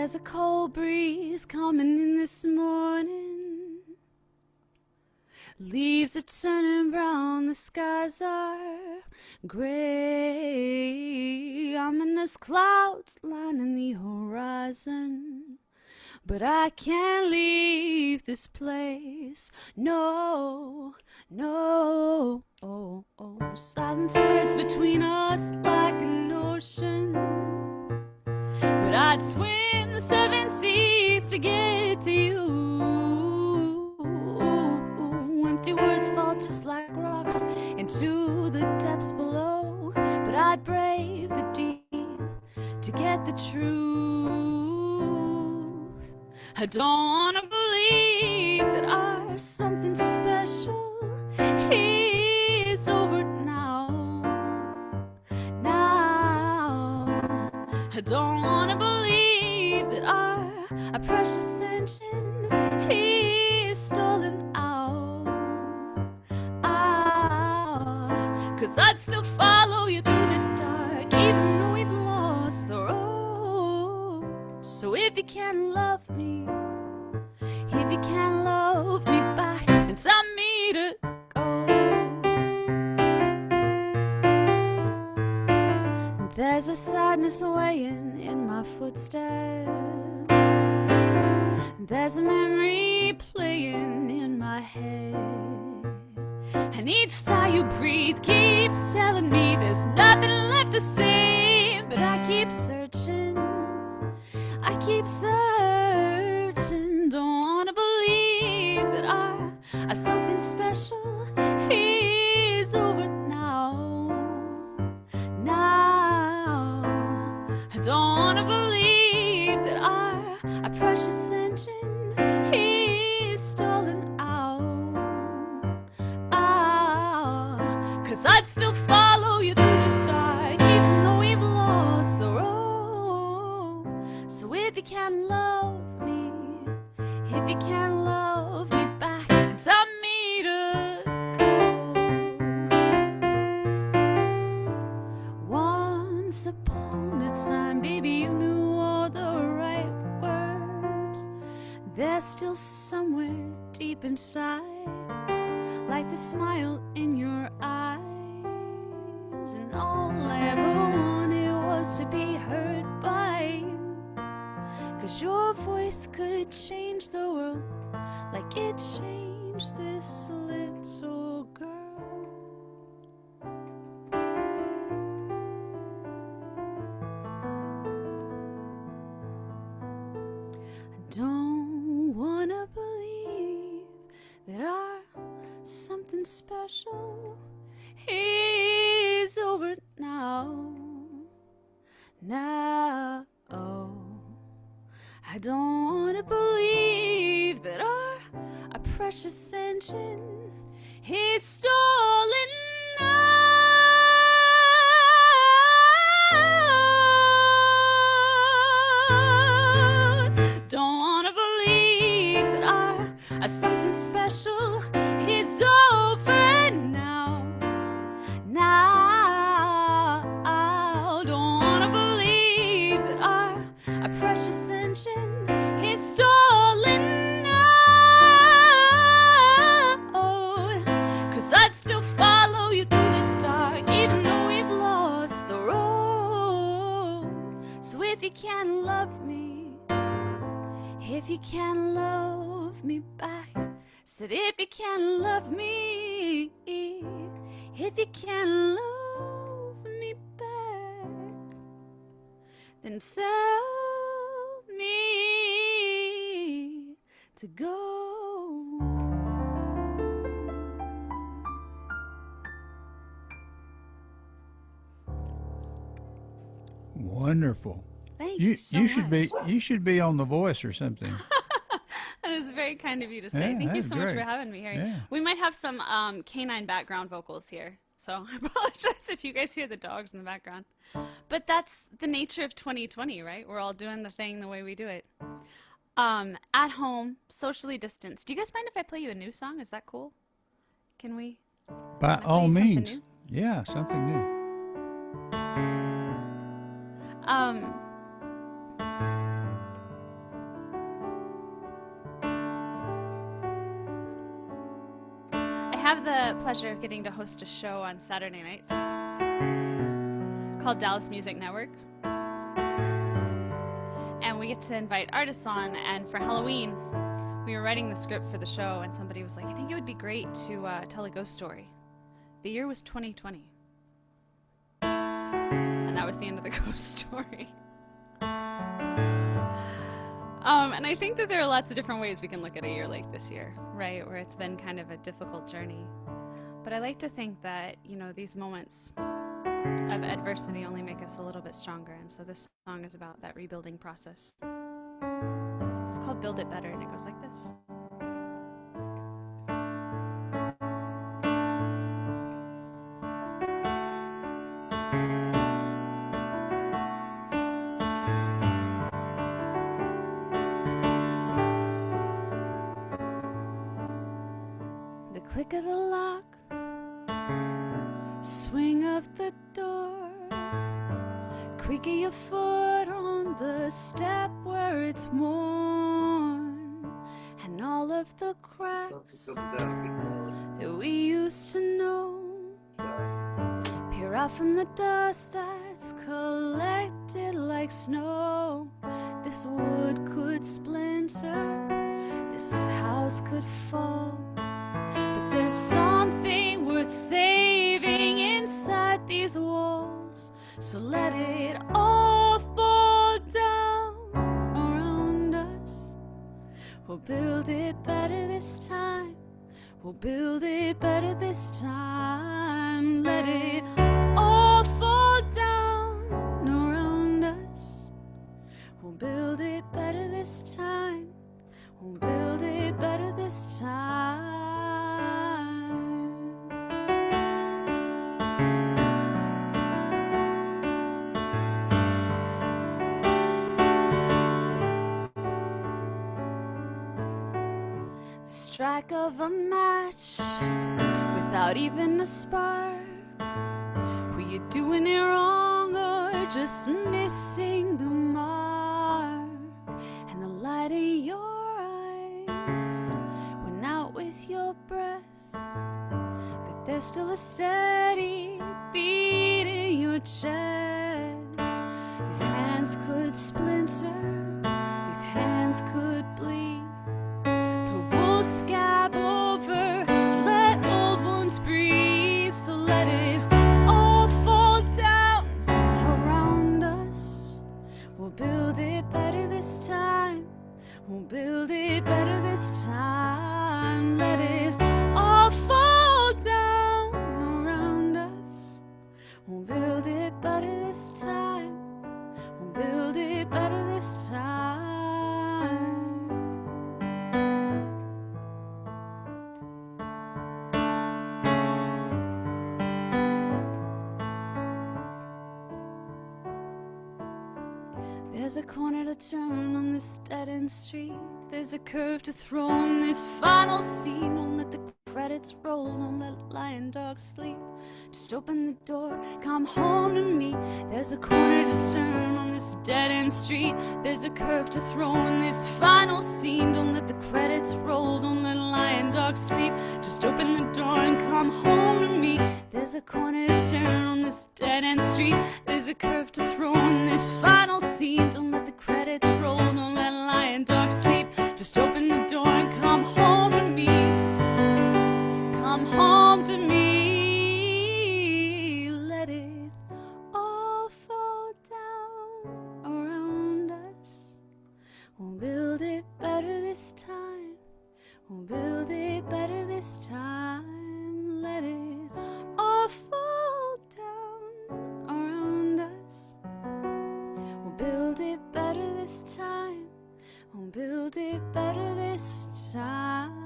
There's a cold breeze coming in this morning. Leaves are turning brown, the skies are gray. Ominous clouds lining the horizon, but I can't leave this place. No, no. Silence spreads between us like an ocean, but I'd swim the 7 seas to get to you. Empty words fall just like rocks into the depths below, but I'd brave the deep to get the truth. I don't wanna believe that our something special is over now. I don't wanna believe that our precious engine is stolen out. 'Cause I'd still follow you through the dark, even though we've lost the road. So if you can love me, if you can love me back, and tell me to go. There's a sadness weighing in my footsteps. There's a memory playing in my head. And each sigh you breathe keeps telling me there's nothing left to say. But I keep searching, I keep searching. Don't wanna believe that our something special is over now. I don't wanna believe that our precious engine is stolen out. 'Cause I'd still follow you through the dark, even though we've lost the road. So if you can love me, if you can love me back, tell me to go. Once upon a time, baby, you knew all the right words. They're still somewhere deep inside, like the smile in your eyes. And all I ever wanted was to be heard by you, 'cause your voice could change the world like it changed this little girl. Don't wanna believe that our something special is over now. I don't wanna believe that our precious engine is stolen out. Don't wanna believe that our something special is over now. Don't wanna believe that our precious engine is stolen out. 'Cause I'd still follow you through the dark, even though we've lost the road. So if you can love me, if you can love me back, said if you can love me, if you can love me back, then tell me to go. Wonderful. Thank you so you should much. you should be on The Voice or something. That was very kind of you to say. Yeah, Thank you that's so much great. for having me here. Yeah. We might have some canine background vocals here, so I apologize if you guys hear the dogs in the background. But that's the nature of 2020, right? We're all doing the thing the way we do it. At home, socially distanced. Do you guys mind if I play you a new song? Is that cool? Can we? By Can I play all you something means. new? Yeah, something new. have the pleasure of getting to host a show on Saturday nights called Dallas Music Network. And we get to invite artists on, and for Halloween, we were writing the script for the show, and somebody was like, I think it would be great to tell a ghost story. The year was 2020. And that was the end of the ghost story. And I think that there are lots of different ways we can look at a year like this year, right? Where it's been kind of a difficult journey. But I like to think that, you know, these moments of adversity only make us a little bit stronger. And so this song is about that rebuilding process. It's called Build It Better, and it goes like this. Click of the lock, swing of the door, creak of your foot on the step where it's worn, and all of the cracks that we used to know peer out from the dust that's collected like snow. This wood could splinter, this house could fall, there's something worth saving inside these walls. So let it all fall down around us. We'll build it better this time. We'll build it better this time. Let it all fall down around us. We'll build it better this time. We'll build it better this time. Strike of a match without even a spark. Were you doing it wrong or just missing the mark? And the light in your eyes went out with your breath, but there's still a steady beat in your chest. These hands could splinter, these hands could bleed. Scab over, let old wounds breathe. So let it all fall down around us. We'll build it better this time. We'll build it better this time. Let it all fall down around us. We'll build it better this time. We'll build it better this time. There's a corner to turn on this dead-end street. There's a curve to throw in this final scene. Don't let the credits roll, don't let lion dogs sleep. Just open the door, come home to me. There's a corner to turn on this dead-end street. There's a curve to throw in this final scene. Don't let the credits roll, don't let lion dogs sleep. Just open the door and come home to me. There's a corner to turn on this dead-end street. There's a curve to throw in this final scene. Don't let the credits roll, don't let lion dogs sleep. Just open the door and come home to me. Come home to me. Let it all fall down around us. We'll build it better this time. We'll build it better this time. Let it all fall down around us. We'll build it better this time. We'll build it better this time.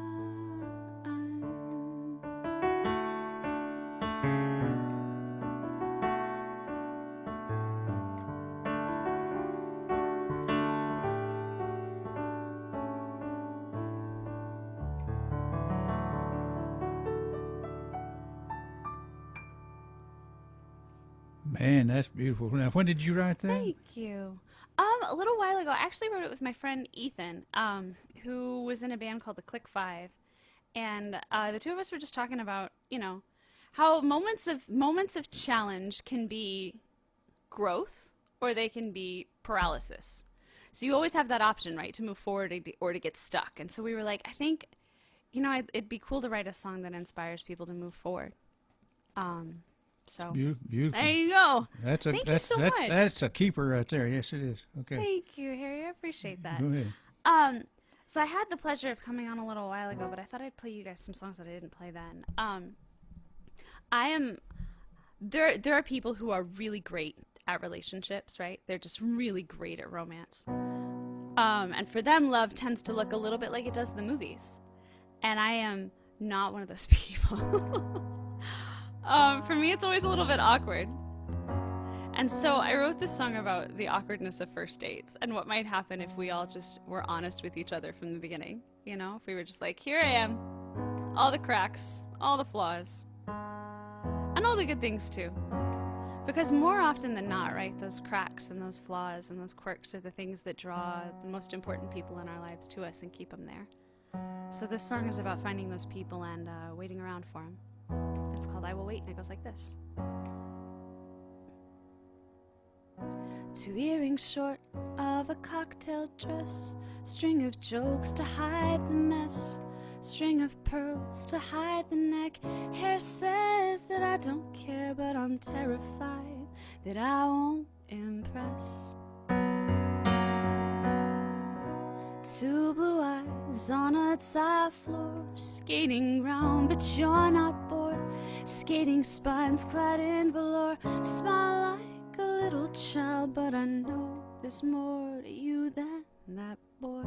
Man, that's beautiful. Now, when did you write that? Thank you. A little while ago, I actually wrote it with my friend Ethan, who was in a band called the Click Five, and the two of us were just talking about, you know, how moments of challenge can be growth or they can be paralysis. So you always have that option, right, to move forward or to get stuck. And so we were like, I think, you know, it'd be cool to write a song that inspires people to move forward. So Beautiful. there you go. Thank you so much. That's a keeper right there. Yes, it is. Okay. Thank you, Harry. I appreciate that. Go ahead. So I had the pleasure of coming on a little while ago, but I thought I'd play you guys some songs that I didn't play then. There are people who are really great at relationships, right? They're just really great at romance. And for them, love tends to look a little bit like it does in the movies. And I am not one of those people. For me, it's always a little bit awkward. And so I wrote this song about the awkwardness of first dates and what might happen if we all just were honest with each other from the beginning. You know, if we were just like, here I am, all the cracks, all the flaws, and all the good things too. Because more often than not, right, those cracks and those flaws and those quirks are the things that draw the most important people in our lives to us and keep them there. So this song is about finding those people and waiting around for them. It's called I Will Wait, and it goes like this. 2 earrings short of a cocktail dress, string of jokes to hide the mess, string of pearls to hide the neck. Hair says that I don't care, but I'm terrified that I won't impress. 2 blue eyes on a tile floor, skating round, but you're not bored. Skating spines clad in velour, smile like a little child, but I know there's more to you than that boy.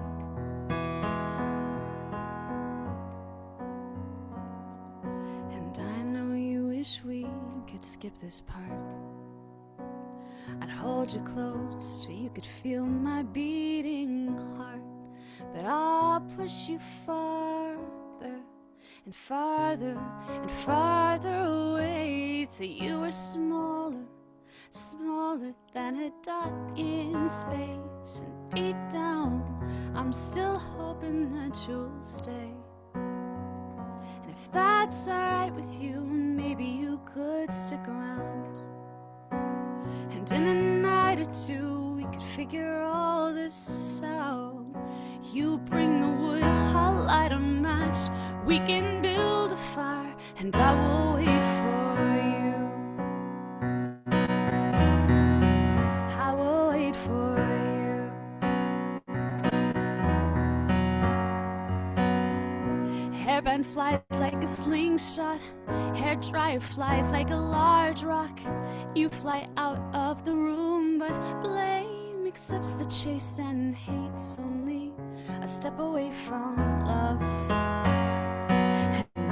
And I know you wish we could skip this part. I'd hold you close so you could feel my beating heart, but I'll push you farther and farther and farther away till you are smaller, smaller than a dot in space. And deep down, I'm still hoping that you'll stay. And if that's alright with you, maybe you could stick around. And in a night or two, we could figure all this out. You bring the wood, I'll light a match. We can build a fire, and I will wait for you. I will wait for you. Hairband flies like a slingshot, hair dryer flies like a large rock. You fly out of the room, but blame accepts the chase and hates only a step away from love.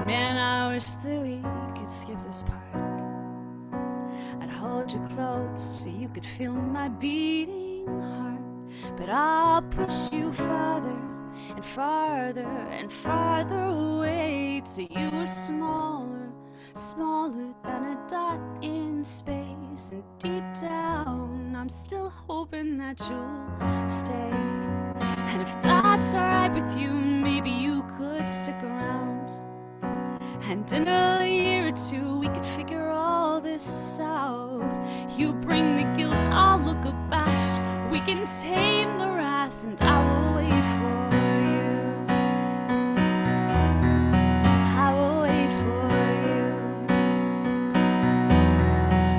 Man, I wish that we could skip this part. I'd hold you close so you could feel my beating heart, but I'll push you farther and farther and farther away till you are smaller, smaller than a dot in space. And deep down, I'm still hoping that you'll stay. And if that's alright with you, maybe you could stick around. And in a year or two, we could figure all this out. You bring the guilt, I'll look abashed. We can tame the wrath, and I will wait for you. I will wait for you.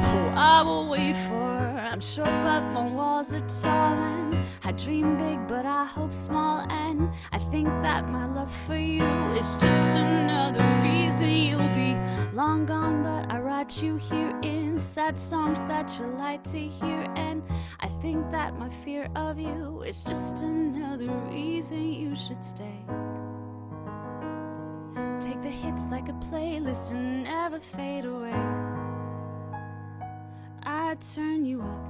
Oh, I will wait for. I'm short, but my walls are tall, and I dream big, but I hope small. And I think that my love for you is just another reason you'll be long gone. But I write you here in sad songs that you like to hear. And I think that my fear of you is just another reason you should stay. Take the hits like a playlist and never fade away. I turn you up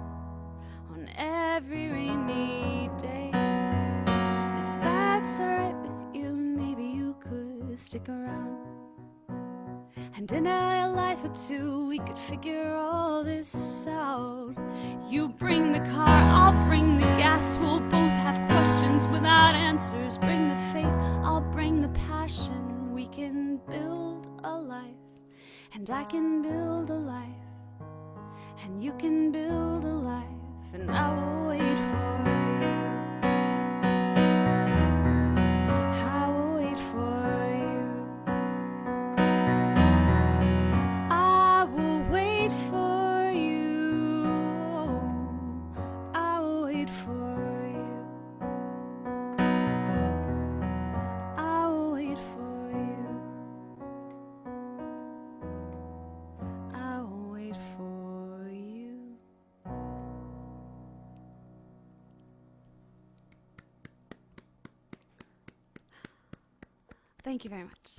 on every rainy day. If that's alright with you, maybe you could stick around. And in a life or two, we could figure all this out. You bring the car, I'll bring the gas. We'll both have questions without answers. Bring the faith, I'll bring the passion. We can and I can build a life, and you can build a life, and I will wait for you. I will wait for you. I will wait for you. I will wait for you. I will wait for you. I will wait for you. Thank you very much.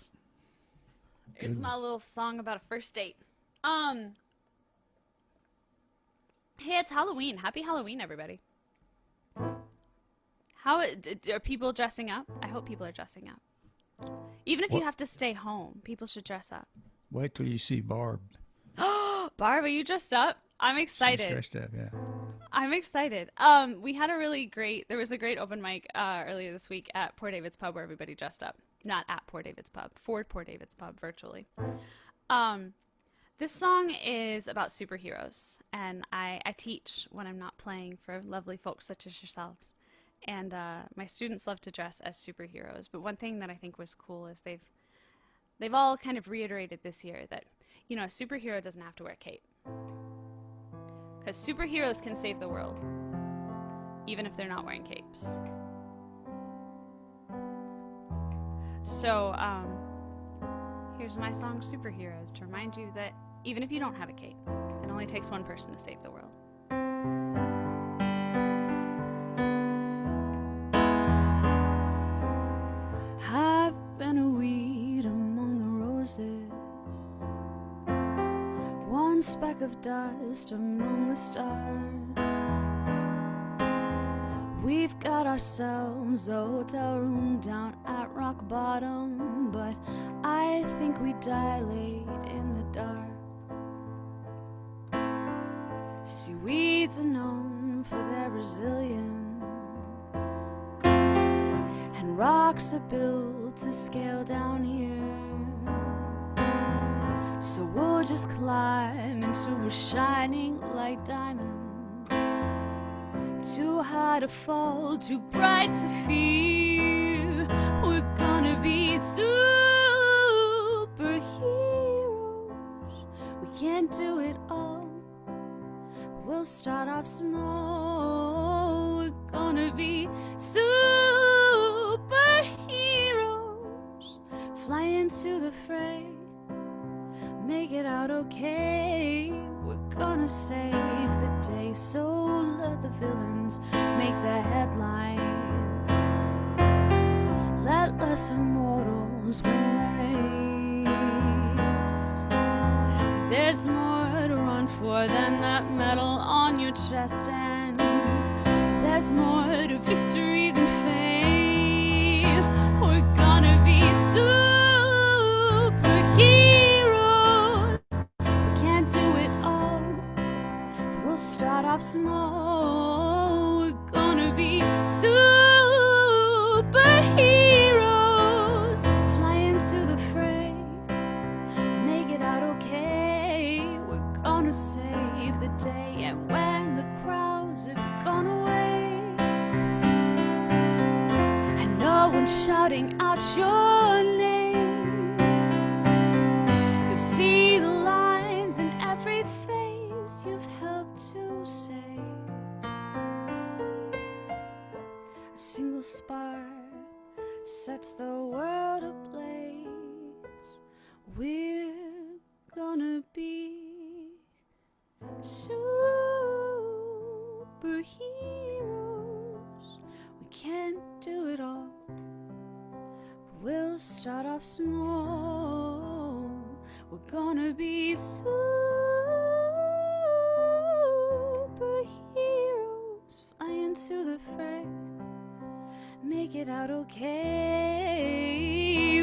Here's my little song about a first date. Hey, it's Halloween. Happy Halloween, everybody. How are people dressing up? I hope people are dressing up. Even if you have to stay home, people should dress up. Wait till you see Barb. Barb, are you dressed up? I'm She's excited. dressed up, yeah. I'm excited. We had there was a great open mic earlier this week at Poor David's Pub where everybody dressed up. Not at Poor David's Pub, for Poor David's Pub, virtually. This song is about superheroes, and I teach when I'm not playing for lovely folks such as yourselves. And my students love to dress as superheroes, but one thing that I think was cool is they've all kind of reiterated this year that, you know, a superhero doesn't have to wear a cape. Because superheroes can save the world, even if they're not wearing capes. So, here's my song, Superheroes, to remind you that even if you don't have a cape, it only takes one person to save the world. I've been a weed among the roses, one speck of dust among the stars. We've got ourselves a hotel room down at rock bottom, but I think we dilate in the dark. See, weeds are known for their resilience, and rocks are built to scale down here. So we'll just climb into a shining like diamonds, too high to fall, too bright to fear. We're gonna be superheroes. We can't do it all. We'll start off small. We're gonna be superheroes. Fly into the fray, make it out okay. We're gonna save the day, so let the villains make the headlines. Let lesser mortals win the race. There's more to run for than that medal on your chest, and there's more to victory than fame. We're gonna be superheroes. We can't do it all. We'll start off small. We're gonna be superheroes. Fly into the fray, make it out okay. We're gonna save the day, and when the crowds have gone away, and no one's shouting out your name, you'll see the lines in every face you've helped to save. A single spark sets the world ablaze. We're gonna be superheroes. We can't do it all. We'll start off small. We're gonna be superheroes. Fly into the fray, make it out okay.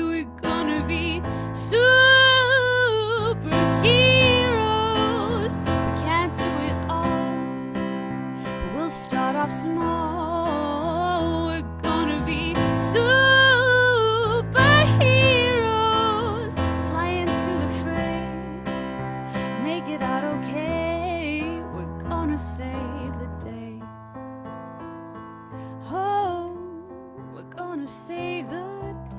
We're gonna be superheroes. We can't do it all. We'll start off small. We're gonna be superheroes. Fly into the fray, gonna save the day. Oh, we're gonna save the day.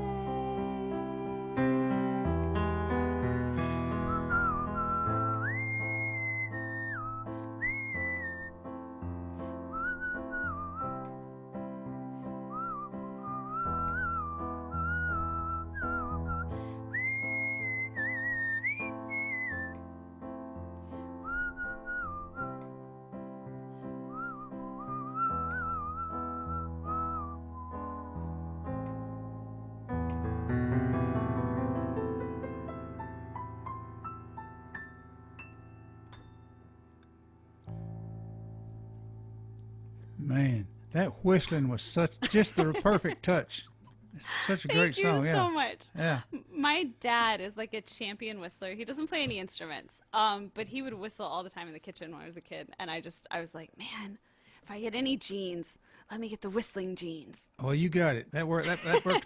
Man, that whistling was just the perfect touch. Such a great Thank you song. Yeah. so much. Yeah. My dad is like a champion whistler. He doesn't play any instruments, but he would whistle all the time in the kitchen when I was a kid. And I was like, man, if I get any genes, let me get the whistling genes. Well, you got it. That worked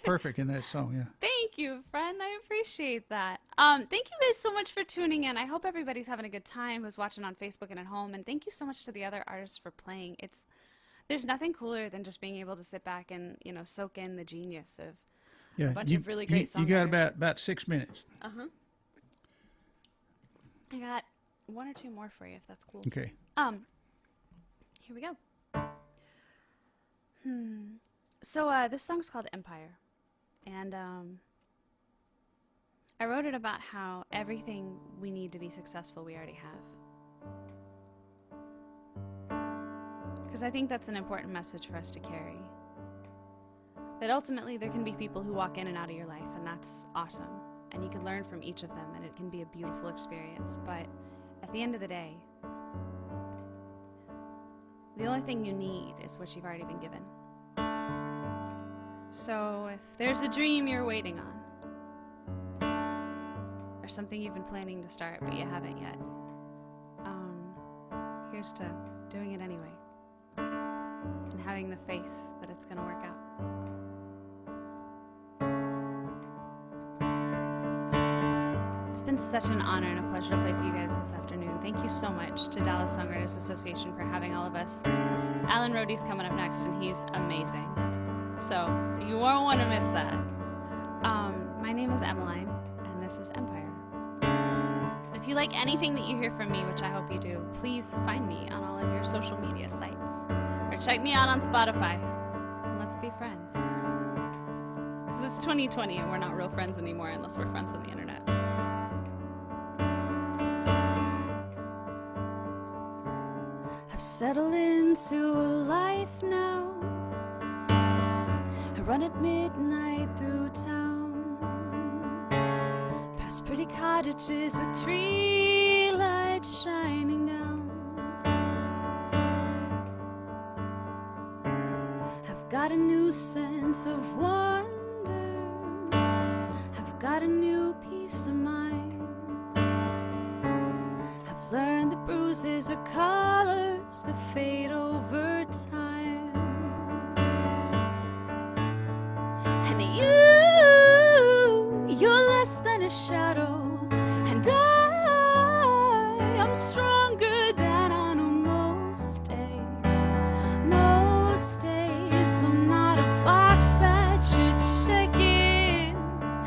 perfect in that song. Yeah. Thank you, friend. I appreciate that. Thank you guys so much for tuning in. I hope everybody's having a good time who's watching on Facebook and at home. And thank you so much to the other artists for playing. There's nothing cooler than just being able to sit back and, soak in the genius of Yeah. a bunch of really great songwriters. You got about 6 minutes. Uh-huh. I got one or two more for you, if that's cool. Okay. Here we go. So this song's called Empire, and I wrote it about how everything we need to be successful we already have. Because I think that's an important message for us to carry. That ultimately there can be people who walk in and out of your life, and that's awesome. And you can learn from each of them, and it can be a beautiful experience. But at the end of the day, the only thing you need is what you've already been given. So if there's a dream you're waiting on, or something you've been planning to start but you haven't yet, here's to doing it anyway. And having the faith that it's going to work out. It's been such an honor and a pleasure to play for you guys this afternoon. Thank you so much to Dallas Songwriters Association for having all of us. Alan Rohde's coming up next, and he's amazing. So you won't want to miss that. My name is Emmeline, and this is Empire. If you like anything that you hear from me, which I hope you do, please find me on all of your social media sites. Or check me out on Spotify. And let's be friends. Because it's 2020 and we're not real friends anymore unless we're friends on the internet. I've settled into a life now. I run at midnight through town, past pretty cottages with tree lights shining down. I've got a new sense of wonder. I've got a new peace of mind. I've learned that bruises are colors that fade over time. And you're less than a shadow, and I'm stronger than I know most days. Most days, I'm not a box that you're checking.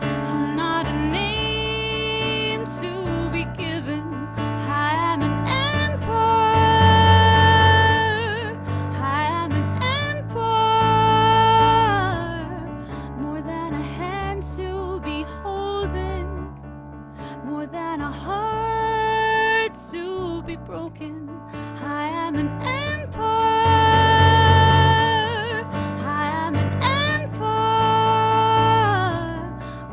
I'm not a name to be given. I am an empire. I am an empire. More than a hand to be holding, more than a heart to be broken. I am an empire. I am an empire.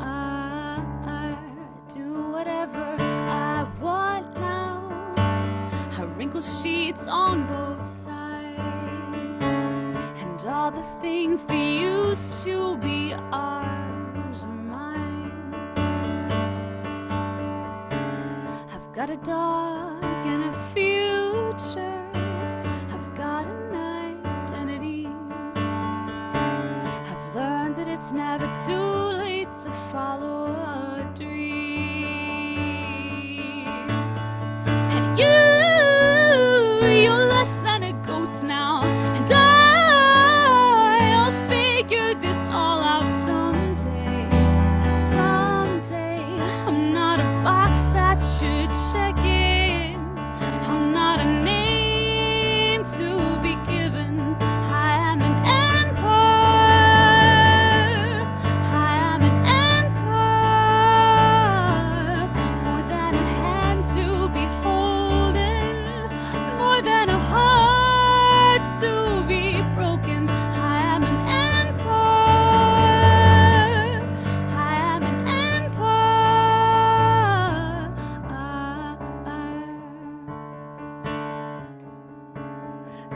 I do whatever I want now. I wrinkle sheets on both sides, and all the things that used to be ours are mine. I've got a dog and a future. I've got an identity. I've learned that it's never too late to follow a dream. And you're less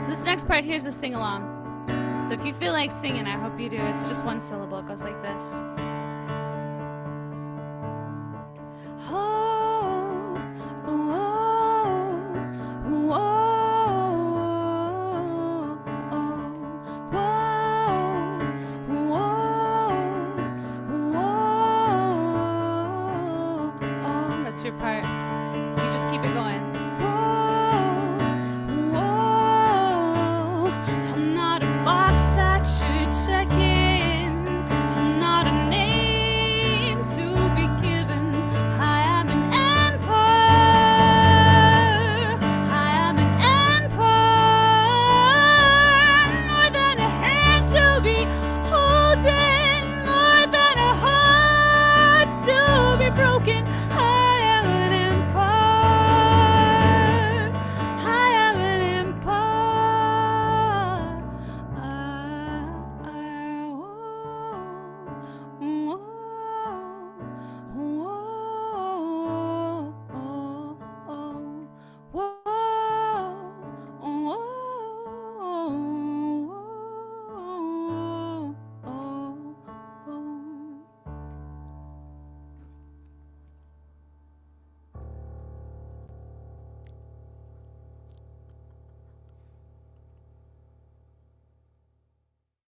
So this next part here is a sing-along. So if you feel like singing, I hope you do. It's just one syllable. It goes like this. Oh, oh, oh, oh, oh. That's your part. You just keep it going.